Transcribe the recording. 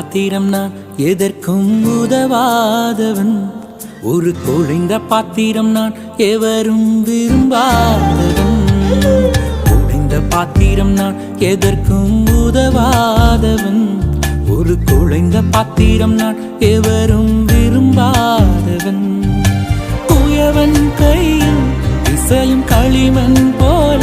பாத்திரம் நான் எதற்கும் உதவாதவன். ஒரு குழைந்த பாத்திரம் நான் எவரும் விரும்பாதவன். குழைந்த பாத்திரம் நான் எதற்கும் உதவாதவன். ஒரு குழைந்த பாத்திரம் நான் எவரும் விரும்பாதவன். குயவன் கையில் இசையும் களிமண் போல